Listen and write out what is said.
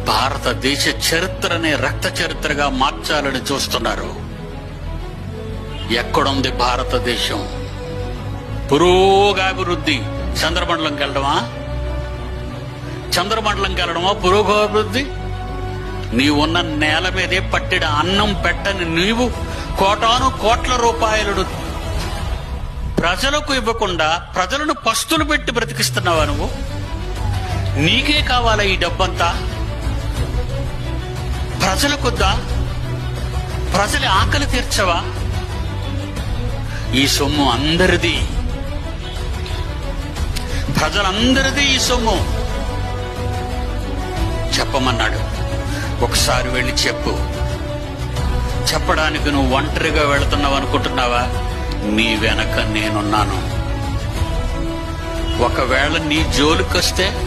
భారతదేశ చరిత్రనే రక్త చరిత్రగా మార్చాలని చూస్తున్నారు. ఎక్కడుంది భారతదేశం? పురోగాభివృద్ధి చంద్రమండలంకి వెళ్ళడమా? చంద్రమండలంకి వెళ్ళడమా పురోగాభివృద్ధి? నీవున్న నేల మీదే పట్టిన అన్నం పెట్టని నీవు కోటాను కోట్ల రూపాయలు ప్రజలకు ఇవ్వకుండా ప్రజలను పస్తులు పెట్టి బ్రతికిస్తున్నావా నువ్వు? నీకే కావాలా ఈ డబ్బంతా? ప్రజలకొద్దా? ప్రజల ఆకలి తీర్చవా? ఈ సొమ్ము అందరిది, ప్రజలందరిది ఈ సొమ్ము. చెప్పమన్నాడు. ఒకసారి వెళ్ళి చెప్పు. చెప్పడానికి నువ్వు ఒంటరిగా వెళుతున్నావు అనుకుంటున్నావా? నీ వెనక నేనున్నాను. ఒకవేళ నీ జోలికొస్తే